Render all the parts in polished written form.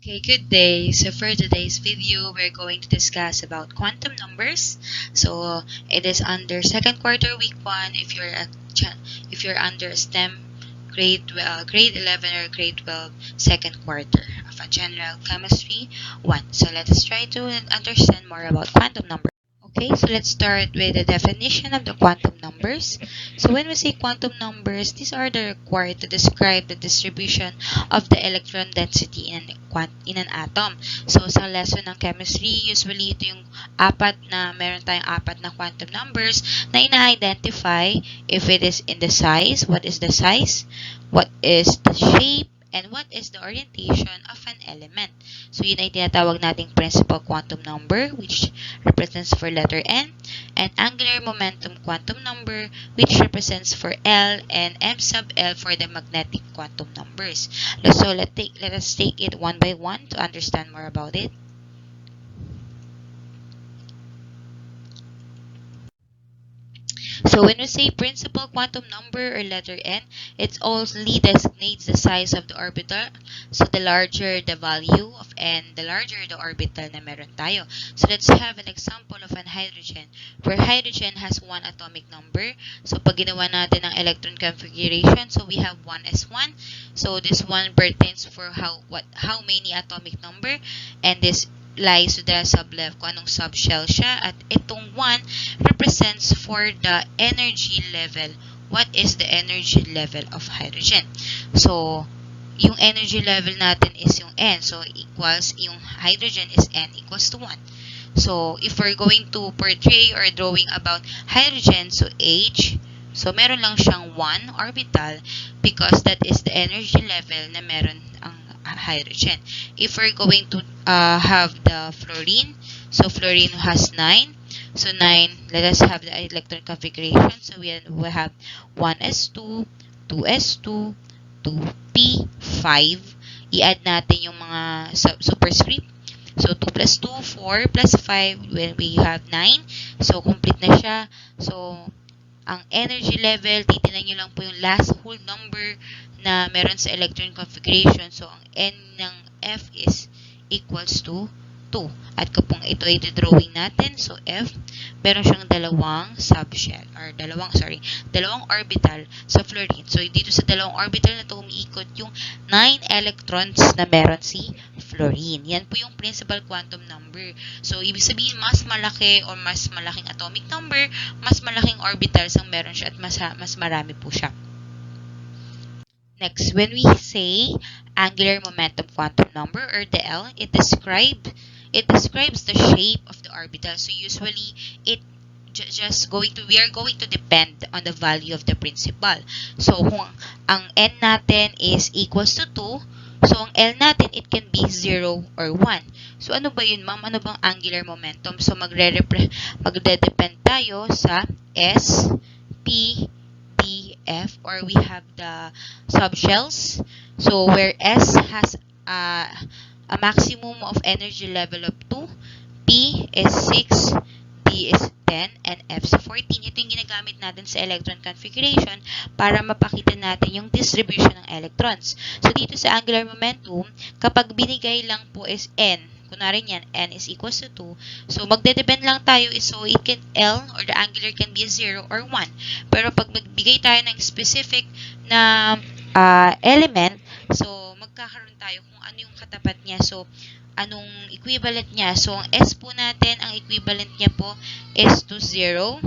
Okay, good day. So for today's video, we're going to discuss about quantum numbers. So it is under second quarter, week 1. If you're under STEM grade 11 or grade 12, second quarter of a general chemistry 1. So let us try to understand more about quantum numbers. Okay, so let's start with the definition of the quantum numbers. So when we say quantum numbers, these are the required to describe the distribution of the electron density in an atom. So sa lesson ng chemistry, usually ito yung meron tayong apat na quantum numbers na ina-identify if it is in the size, what is the size, what is the shape, and what is the orientation of an element. So, yun ay tinatawag nating principal quantum number, which represents for letter N, and angular momentum quantum number, which represents for L, and M sub L for the magnetic quantum numbers. So, let us take it one by one to understand more about it. So when we say principal quantum number or letter N, it only designates the size of the orbital. So the larger the value of N, the larger the orbital na meron tayo. So let's have an example of an hydrogen, where hydrogen has one atomic number. So pag ginawa natin ang electron configuration, so we have 1s1. So this one pertains for how many atomic number, and this lies to the sub-level kung anong subshell siya, at itong 1 represents for the energy level. What is the energy level of hydrogen? So, yung energy level natin is yung N. So, equals, yung hydrogen is N equals to 1. So, if we're going to portray or drawing about hydrogen, so H, so meron lang siyang 1 orbital because that is the energy level na meron ang hydrogen. If we're going to have the fluorine, so fluorine has 9. So 9, let us have the electron configuration. So we have 1s2, 2s2, 2p, 5. I-add natin yung mga superscript. So 2 plus 2, 4 plus 5, when we have 9. So complete na siya. So ang energy level, titignan nyo lang po yung last whole number na meron sa electron configuration. So, ang N ng F is equals to 2. At kapag ito ay drawing natin, so F, meron siyang dalawang subshell, or dalawang orbital sa fluorine. So, dito sa dalawang orbital na ito, umiikot yung 9 electrons na meron si fluorine. Yan po yung principal quantum number. So, ibig sabihin, mas malaki or mas malaking atomic number, mas malaking orbitals ang meron siya at mas marami po siya. Next, when we say angular momentum quantum number or the L, it describes the shape of the orbital. So usually we are going to depend on the value of the principal. So kung ang N natin is equals to 2, so ang L natin, it can be 0 or 1. So ano ba yun, ma'am? Ano bang angular momentum? So magde-depend tayo sa S, P, F, or we have the subshells. So where S has a maximum of energy level of 2, P is 6, D is 10, and F is 14. Ito yung ginagamit natin sa electron configuration para mapakita natin yung distribution ng electrons. So dito sa angular momentum, kapag binigay lang po is N, kunwari yan, N is equals to 2. So, magde-depend lang tayo. So, it can L or the angular can be 0 or 1. Pero pag magbigay tayo ng specific na element, so, magkakaroon tayo kung ano yung katapat niya. So, anong equivalent niya. So, ang S po natin, ang equivalent niya po is to 0.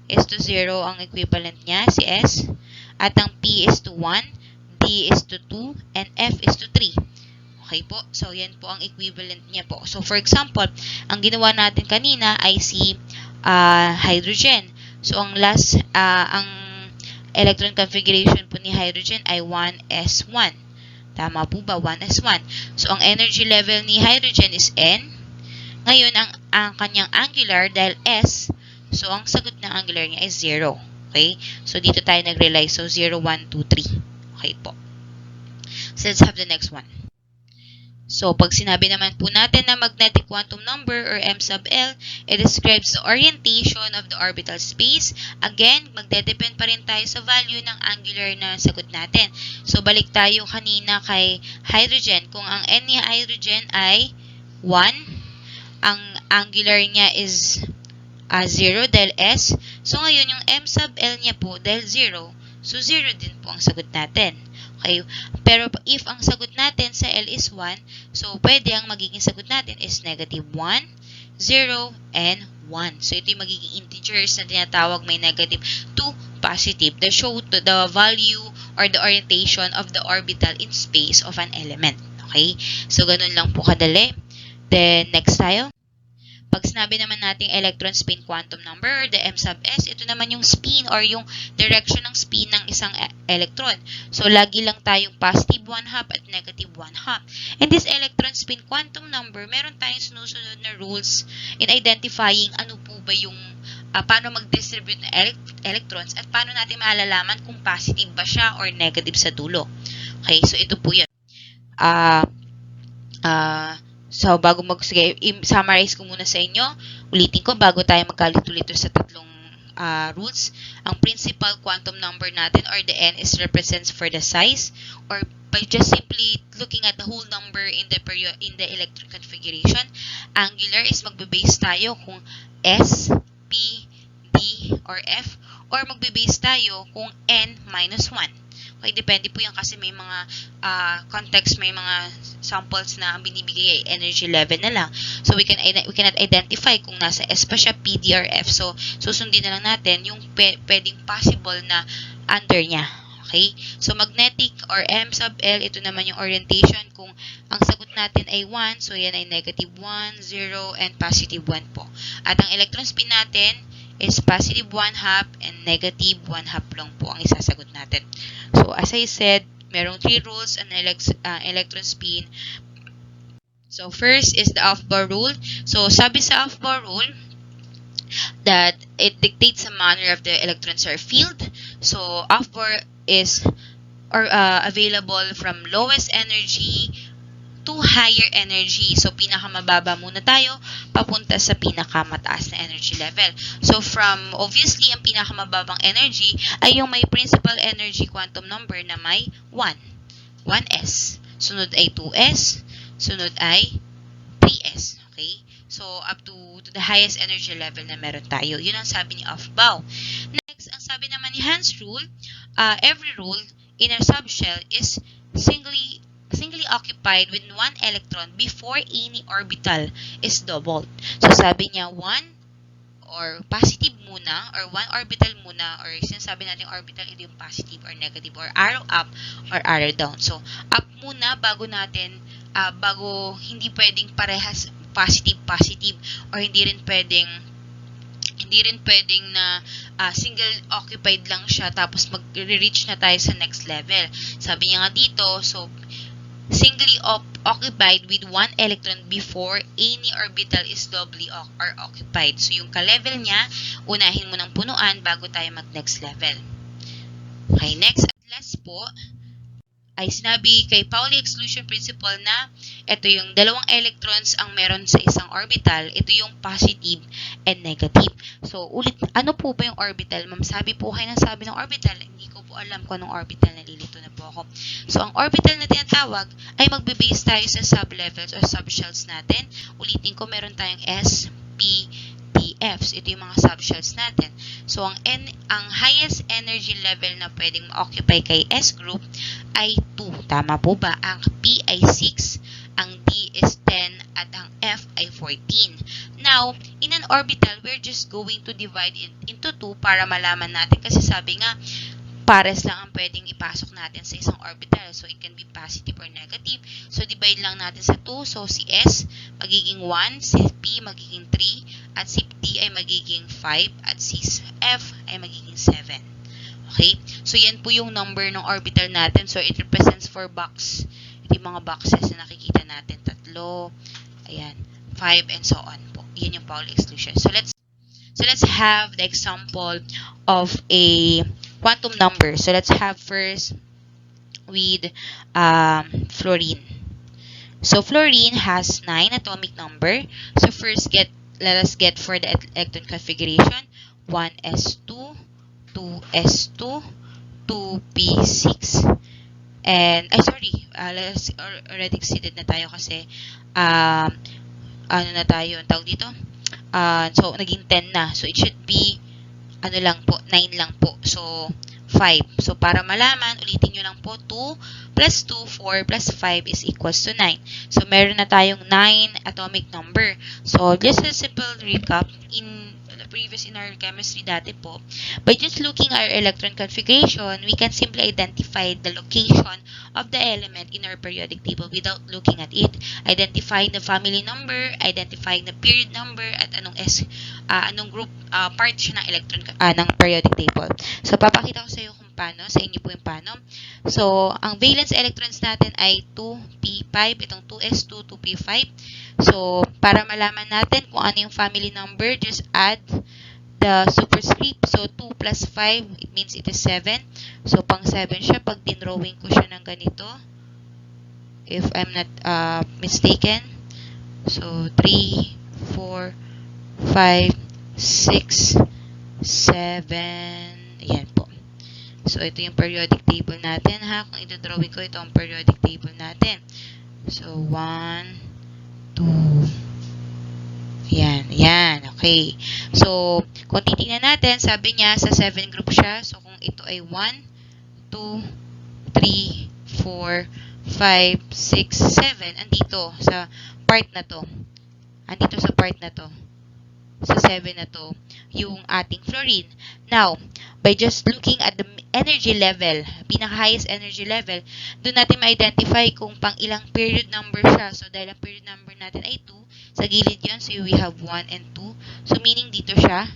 S to 0 ang equivalent niya, si S. At ang P is to 1, D is to 2, and F is to 3. Okay po. So, yan po ang equivalent niya po. So, for example, ang ginawa natin kanina ay si hydrogen. So, ang electron configuration po ni hydrogen ay 1s1. Tama po ba? 1s1. So, ang energy level ni hydrogen is N. Ngayon, ang kanyang angular, dahil S, so, ang sagot ng angular niya is 0. Okay? So, dito tayo nag-rely. So, 0, 1, 2, 3. Okay po. So, let's have the next one. So, pag sinabi naman po natin na magnetic quantum number or M sub L, it describes the orientation of the orbital space. Again, magdedepend pa rin tayo sa value ng angular na sagot natin. So, balik tayo kanina kay hydrogen. Kung ang N ni hydrogen ay 1, ang angular niya is 0 dahil S. So, ngayon yung M sub L niya po dahil 0. So, 0 din po ang sagot natin. Okay? Pero if ang sagot natin sa L is 1, so pwede ang magiging sagot natin is negative 1, 0, and 1. So, ito yung magiging integers na tinatawag may negative to positive. That show to the value or the orientation of the orbital in space of an element. Okay? So, ganun lang po kadali. Then, next tayo. Pag sinabi naman natin electron spin quantum number or the M sub S, ito naman yung spin or yung direction ng spin ng isang electron. So, lagi lang tayong positive 1/2 at negative 1/2. And this electron spin quantum number, meron tayong sinusunod na rules in identifying ano po ba yung paano mag-distribute ng electrons at paano natin malalaman kung positive ba siya or negative sa dulo. Okay, so ito po yun. So, bago sige, i-summarize ko muna sa inyo. Ulitin ko, bago tayo magkalit-ulito sa tatlong rules. Ang principal quantum number natin, or the N, is represents for the size, or by just simply looking at the whole number in the electron configuration. Angular is magbe-base tayo kung S, P, D, or F, or magbe-base tayo kung N minus 1. Okay, depende po yan kasi may mga context, may mga samples na ang binibigay ay energy level na lang. So, we cannot identify kung nasa S pa siya, P, D, or F. So, susundin na lang natin yung pwedeng possible na under niya. Okay? So, magnetic or M sub L, ito naman yung orientation. Kung ang sagot natin ay 1, so yan ay negative 1, 0, and positive 1 po. At ang electron spin natin is positive 1/2 and negative 1/2 lang po ang isasagot natin. So, as I said, merong 3 rules on electron spin. So, first is the Aufbau rule. So, sabi sa Aufbau rule that it dictates the manner of the electrons are filled. So, Aufbau is available from lowest energy to higher energy. So, pinakamababa muna tayo papunta sa pinakamataas na energy level. So, from, obviously, ang pinakamababang energy ay yung may principal energy quantum number na may 1. 1s. Sunod ay 2s. Sunod ay 3s. Okay? So, up to the highest energy level na meron tayo. Yun ang sabi ni Aufbau. Next, ang sabi naman ni Hans rule, every rule in a subshell is singly occupied with one electron before any orbital is doubled. So, sabi niya, 1 or positive muna, or 1 orbital muna, or sinasabi natin orbital, ito yung positive or negative, or arrow up or arrow down. So, up muna bago natin, bago hindi pwedeng parehas positive, or hindi rin pwedeng na single occupied lang siya, tapos mag-reach na tayo sa next level. Sabi niya nga dito, so, singly occupied with one electron before any orbital is doubly occupied. So, yung ka-level niya, unahin mo ng punuan bago tayo mag-next level. Okay, next at last po, ay sinabi kay Pauli exclusion principle na ito yung dalawang electrons ang meron sa isang orbital. Ito yung positive and negative. So, ulit, ano po ba yung orbital? Ma'am, sabi po kayo ng sabi ng orbital. Hindi ko po alam kung anong orbital, nalilito na po ako. So, ang orbital na tinatawag ay magbe-base tayo sa sublevels or subshells natin. Ulitin ko, meron tayong S, P, D, Fs. Ito yung mga subshells natin. So, ang highest energy level na pwedeng ma-occupy kay S group ay 2. Tama po ba? Ang P ay 6, ang D is 10, at ang F ay 14. Now, in an orbital, we're just going to divide it into 2 para malaman natin, kasi sabi nga, pares lang ang pwedeng ipasok natin sa isang orbital. So, it can be positive or negative. So, divide lang natin sa 2. So, si S magiging 1, si P magiging 3, at si D ay magiging 5, at si F ay magiging 7. Okay? So, yan po yung number ng orbital natin. So, it represents 4 box. Ito yung mga boxes na nakikita natin. 3, ayan, 5, and so on po. Yan yung Pauli exclusion. So, let's have the example of a quantum number. So, let's have first with fluorine. So fluorine has 9 atomic number. So first let us get for the electron configuration. 1s2, 2s2, 2p6. And, let's already exceeded na tayo kasi, ano na tayo, ang tawag dito? So, naging 10 na. So, it should be, 9 lang po. So, 5. So, para malaman, ulitin nyo lang po, 2 plus 2, 4 plus 5 is equals to 9. So, meron na tayong 9 atomic number. So, just a simple recap, in our chemistry dati po, by just looking our electron configuration, we can simply identify the location of the element in our periodic table without looking at it. Identifying the family number, identifying the period number, at anong group, part siya ng electron, ng periodic table. So, papakita ko sa iyo kung paano, sa inyo po yung paano. So, ang valence electrons natin ay 2p5, itong 2s2, 2p5. So, para malaman natin kung ano yung family number, just add the superscript. So, 2 plus 5, it means it is 7. So, pang 7 siya pag dinrawing ko siya ng ganito. If I'm not mistaken. So, 3, 4, 5, 6, 7. Ayan po. So, ito yung periodic table natin, ha? Kung ito-drawing ko, ito ang periodic table natin. So, 1, 2. Yan. Okay. So, kung titingnan natin, sabi niya, sa 7 group siya. So, kung ito ay 1, 2, 3, 4, 5, 6, 7. Andito sa part na to. Sa 7 na to, yung ating fluorine. Now, by just looking at the energy level, pinaka-highest energy level, doon natin ma-identify kung pang ilang period number siya. So, dahil ang period number natin ay 2, sa gilid yun, so we have 1 and 2. So, meaning dito siya.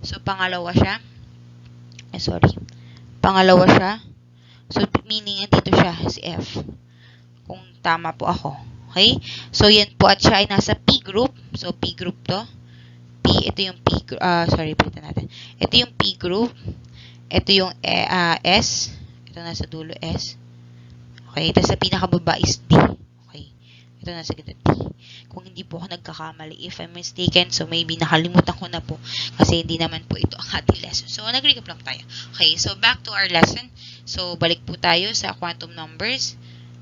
So, pangalawa siya. Pangalawa siya. So, meaning dito siya, si F. Kung tama po ako. Okay? So, yan po, at siya ay nasa P group. So, P group to. Ito yung P group. Palitan natin. Ito yung P group. Ito yung S. Ito nasa dulo S. Okay. Ito sa pinakababa is D. Okay. Ito nasa gitna D. Kung hindi po ako nagkakamali, if I'm mistaken, so maybe nakalimutan ko na po kasi hindi naman po ito ang ating lesson. So, nag-recap lang tayo. Okay. So, back to our lesson. So, balik po tayo sa quantum numbers.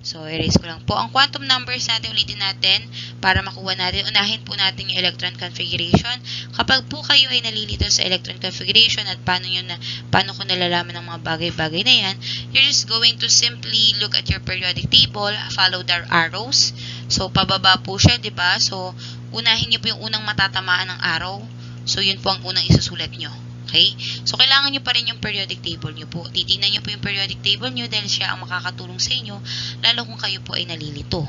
So, erase ko lang po. Ang quantum numbers natin, ulitin natin para makuha natin. Unahin po natin yung electron configuration. Kapag po kayo ay nalilito sa electron configuration at paano ko nalalaman ng mga bagay-bagay na yan, you're just going to simply look at your periodic table, follow the arrows. So, pababa po siya, di ba? So, unahin niyo po yung unang matatamaan ng arrow. So, yun po ang unang isusulat nyo. Okay? So, kailangan nyo pa rin yung periodic table nyo po. Titignan nyo po yung periodic table nyo dahil siya ang makakatulong sa inyo, lalo kung kayo po ay nalilito.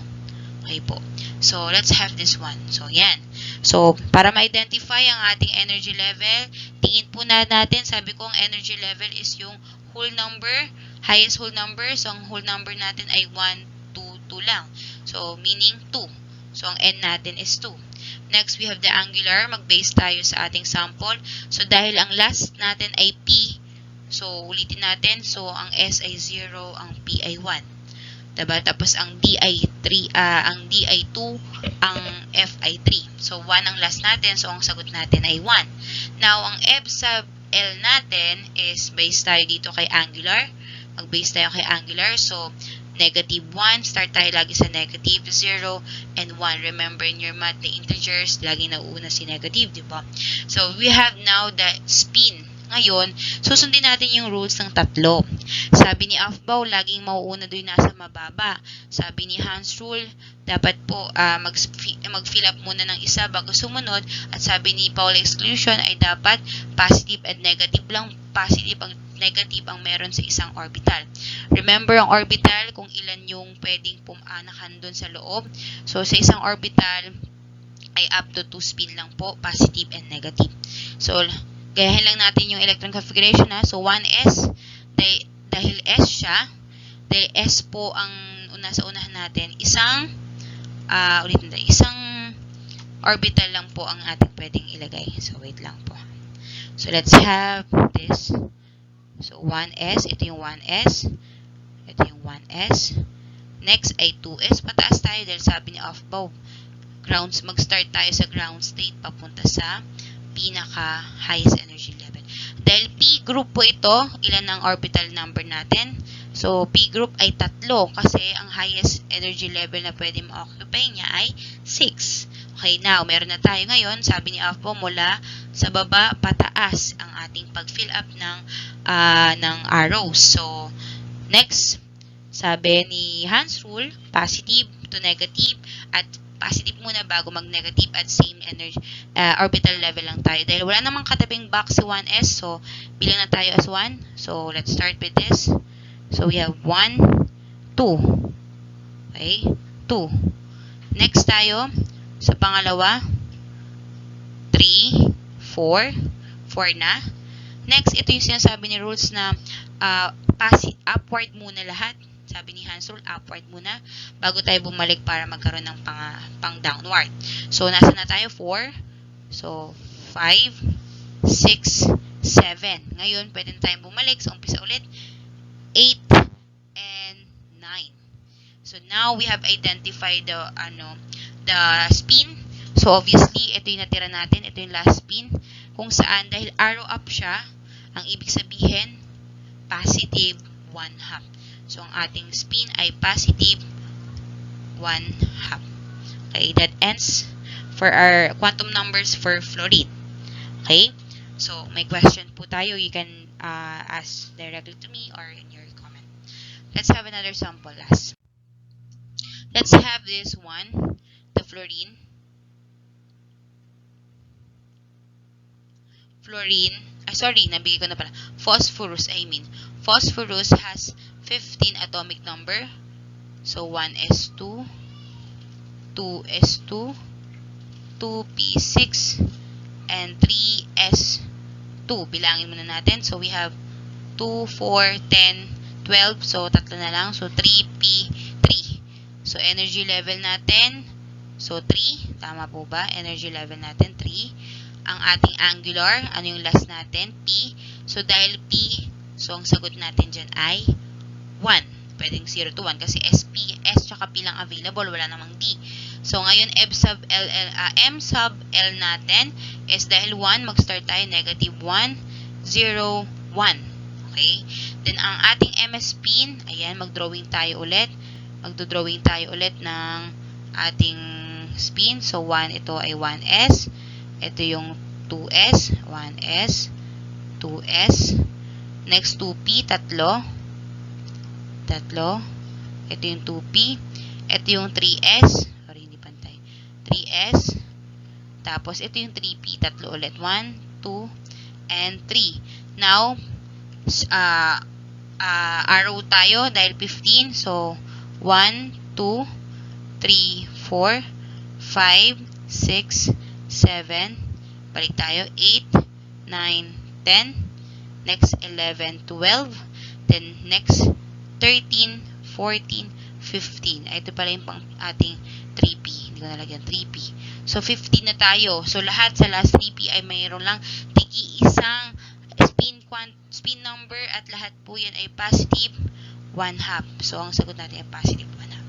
Okay po. So, let's have this one. So, yan. So, para ma-identify ang ating energy level, tingin po natin, sabi ko ang energy level is yung whole number, highest whole number. So, ang whole number natin ay 1, 2, 2 lang. So, meaning 2. So, ang n natin is 2. Next, we have the angular. Mag-base tayo sa ating sample. So, dahil ang last natin ay P, so, ulitin natin. So, ang S ay 0, ang P ay 1. Diba? Tapos, ang D ay 3, ang D ay 2, ang F ay 3. So, 1 ang last natin. So, ang sagot natin ay 1. Now, ang F sub L natin is base tayo dito kay angular. Mag-base tayo kay angular. So, negative 1, start tayo lagi sa negative 0 and 1. Remember in your math, the integers, laging nauuna si negative, di ba? So, we have now the spin. Ngayon, susundin natin yung rules ng tatlo. Sabi ni Afbaw, laging mauuna doon nasa mababa. Sabi ni Hans rule, dapat po mag-fill up muna ng isa bago sumunod. At sabi ni Paul exclusion ay dapat positive and negative lang. Positive ang negative ang meron sa isang orbital. Remember, ang orbital, kung ilan yung pwedeng pumanakan doon sa loob. So, sa isang orbital, ay up to 2 spin lang po, positive and negative. So, gayahin lang natin yung electron configuration, ha. So, 1s, dahil s siya, dahil s po ang nasa unahan natin, isang orbital lang po ang ating pwedeng ilagay. So, wait lang po. So, let's have this. So, 1s, ito yung 1s. Ito yung 1s. Next ay 2s. Pataas tayo dahil sabi ni Aufbau, mag-start tayo sa ground state papunta sa pinaka-highest energy level. Dahil P group po ito, ilan ang orbital number natin? So, P group ay 3 kasi ang highest energy level na pwede ma-occupy niya ay 6. Okay, now, meron na tayo ngayon. Sabi ni Aufbau, mula sa baba pataas ang ating pag-fill up ng arrows. So, next, sabi ni Hans rule, positive to negative at positive muna bago mag-negative at same energy orbital level lang tayo. Dahil wala namang katabing box si 1s, so bilang na tayo as 1. So, let's start with this. So, we have 1, 2. Okay? 2. Next tayo, sa pangalawa, 3, 4. 4 na. Next, ito yung sinasabi ni rules na upward muna lahat. Sabi ni Hans rule, upward muna bago tayo bumalik para magkaroon ng pang downward. So, nasa na tayo? 4. So, 5, 6, 7. Ngayon, pwede na tayong bumalik. So, umpisa ulit. 8 and 9. So, now we have identified the spin. So, obviously, ito yung natira natin. Ito yung last spin. Kung saan, dahil arrow up siya, ang ibig sabihin, positive 1/2. So, ang ating spin ay positive 1/2. Okay, that ends for our quantum numbers for fluorine. Okay, so may question po tayo. You can ask directly to me or in your comment. Let's have another sample last. Let's have this one, the fluorine. Nabigay ko na pala. Phosphorus has 15 atomic number. So, 1s2, 2s2, 2p6, and 3s2. Bilangin muna natin. So, we have 2, 4, 10, 12. So, tatlo na lang. So, 3p3. So, energy level natin. So, 3. Tama po ba? Energy level natin, 3. Ang ating angular, ano yung last natin? P. So, dahil P, so, ang sagot natin dyan ay 1. Pwedeng 0 to 1 kasi SP, S, tsaka P lang available. Wala namang D. So, ngayon, M sub L natin is dahil 1, mag-start tayo, negative 1, 0, 1. Okay? Then, ang ating MS spin, ayan, mag-drawing tayo ulit. Magdo-drawing tayo ulit ng ating spin. So, 1, ito ay 1S. Ito yung 2S, 1S, 2S. Next, 2P, tatlo. Ito yung 2P. Ito yung 3S. Sorry, hindi pantay. 3S. Tapos, ito yung 3P, tatlo ulit. 1, 2, and 3. Now, arrow tayo dahil 15. So, 1, 2, 3, 4, 5, 6, 7, balik tayo, 8, 9, 10, next 11, 12, then next 13, 14, 15. Ito pala yung pang ating 3P. Hindi ko nalagyan 3P. So, 15 na tayo. So, lahat sa last 3P ay mayroon lang tigi-isang spin number at lahat po yan ay positive 1/2. So, ang sagot natin ay positive 1/2.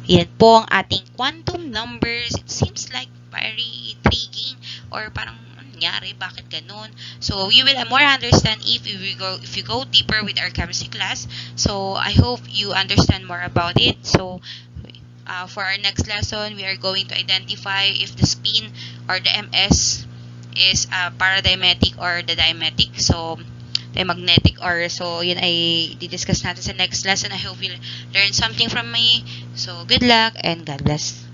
Yan po ang ating quantum numbers. It seems like very intriguing or parang nangyari, bakit ganun? So, you will more understand if you go deeper with our chemistry class. So, I hope you understand more about it. So, for our next lesson, we are going to identify if the spin or the MS is paradiametric or the diametric. So, diamagnetic or so, yun ay didiscuss natin sa next lesson. I hope you'll learn something from me. So, good luck and God bless.